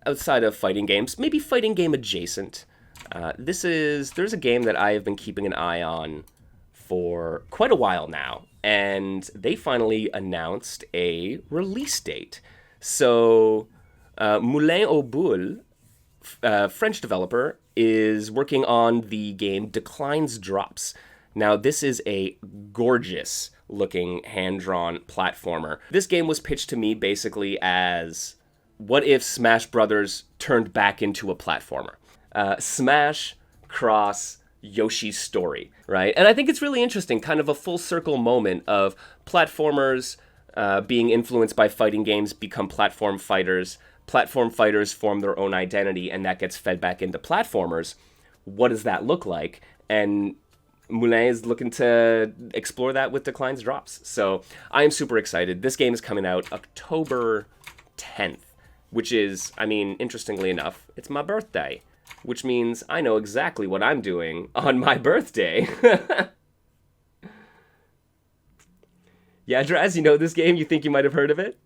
outside of fighting games, maybe fighting game adjacent. There's a game that I have been keeping an eye on for quite a while now, and they finally announced a release date. So, Moulin aux Boules, French developer, is working on the game Declines Drops. Now, this is a gorgeous looking hand drawn platformer. This game was pitched to me basically as what if Smash Brothers turned back into a platformer? Smash cross Yoshi's Story, right? And I think it's really interesting, kind of a full circle moment of platformers being influenced by fighting games become platform fighters. Platform fighters form their own identity, and that gets fed back into platformers. What does that look like? And Moulin is looking to explore that with Declines Drops. So I am super excited. This game is coming out October 10th, which is, I mean, interestingly enough, it's my birthday, which means I know exactly what I'm doing on my birthday. Yeah, Draz, you know this game? You think you might have heard of it?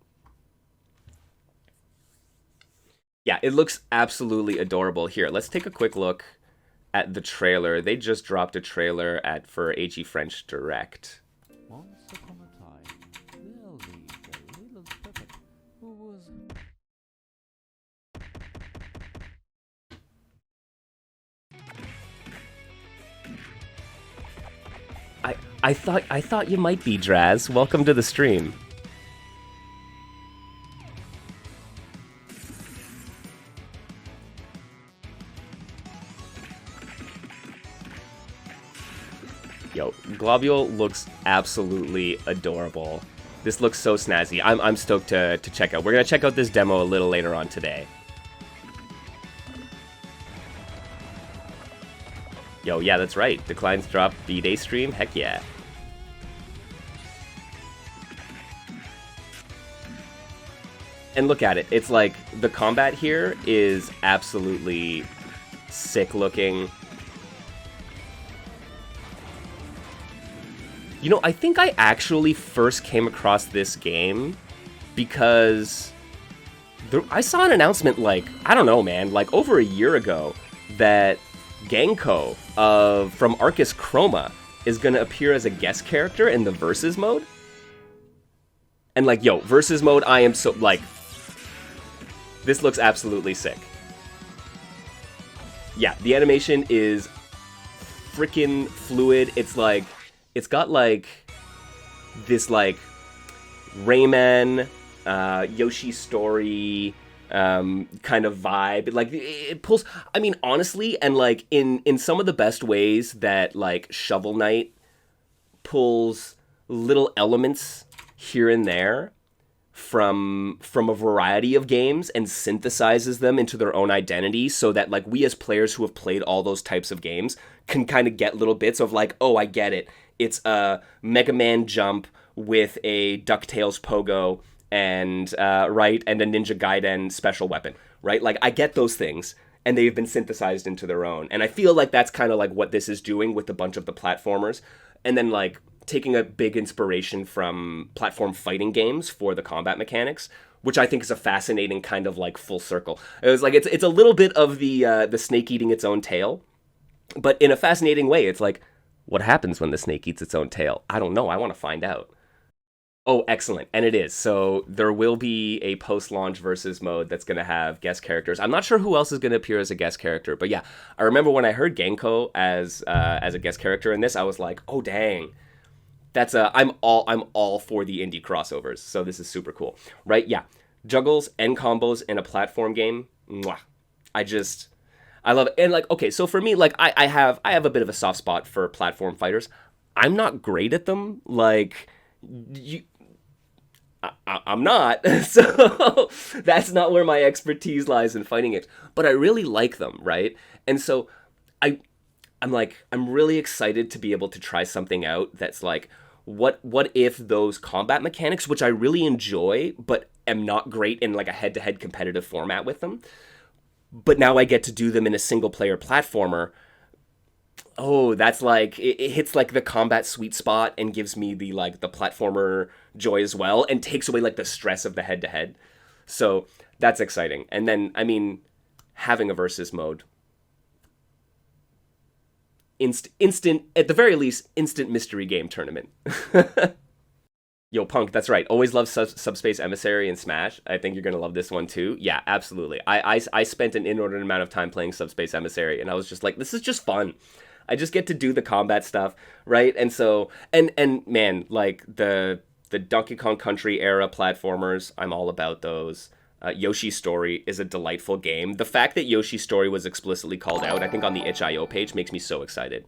Yeah, it looks absolutely adorable. Here, let's take a quick look at the trailer. They just dropped a trailer at for AG French Direct. Once upon a time, there lived a little puppet who was. I thought you might be, Draz. Welcome to the stream. Yo, Globule looks absolutely adorable. This looks so snazzy. I'm stoked to check out. We're gonna check out this demo a little later on today. Yo, yeah, that's right. Declines Drop B-Day stream? Heck yeah. And look at it. It's like, the combat here is absolutely sick looking. You know, I think I actually first came across this game because I saw an announcement like, I don't know, man, like over a year ago that Genko from Arcus Chroma is going to appear as a guest character in the Versus mode. And like, yo, Versus mode, I am so, like, this looks absolutely sick. Yeah, the animation is freaking fluid. It's like, it's got like this like Rayman, Yoshi's Story kind of vibe. Like it pulls, I mean, honestly, and like in some of the best ways that like Shovel Knight pulls little elements here and there from a variety of games and synthesizes them into their own identity, so that like we as players who have played all those types of games can kind of get little bits of like, oh, I get it. It's a Mega Man jump with a DuckTales pogo and right, and a Ninja Gaiden special weapon, right? Like I get those things, and they've been synthesized into their own. And I feel like that's kind of like what this is doing with a bunch of the platformers, and then like taking a big inspiration from platform fighting games for the combat mechanics, which I think is a fascinating kind of like full circle. It was like it's a little bit of the snake eating its own tail, but in a fascinating way. It's like, what happens when the snake eats its own tail? I don't know. I want to find out. Oh, excellent. And it is. So there will be a post-launch versus mode that's going to have guest characters. I'm not sure who else is going to appear as a guest character, but yeah, I remember when I heard Genko as a guest character in this, I was like, oh dang, that's I'm all for the indie crossovers. So this is super cool, right? Yeah, juggles and combos in a platform game. Mwah. I love it. And like, okay, so for me, like I have a bit of a soft spot for platform fighters. I'm not great at them. Like I'm not. So that's not where my expertise lies in fighting it. But I really like them, right? And so I'm really excited to be able to try something out that's like, what if those combat mechanics, which I really enjoy, but am not great in like a head-to-head competitive format with them, but now I get to do them in a single-player platformer. Oh, that's like, it hits like the combat sweet spot and gives me the like the platformer joy as well, and takes away like the stress of the head-to-head. So That's exciting. And then, I mean, having a versus mode, instant, at the very least, instant mystery game tournament. Yo, Punk, that's right. Always love Subspace Emissary and Smash. I think you're going to love this one too. Yeah, absolutely. I spent an inordinate amount of time playing Subspace Emissary, and I was just like, this is just fun. I just get to do the combat stuff, right? And so, and man, like the Donkey Kong Country era platformers, I'm all about those. Yoshi's Story is a delightful game. The fact that Yoshi's Story was explicitly called out, I think, on the itch.io page makes me so excited.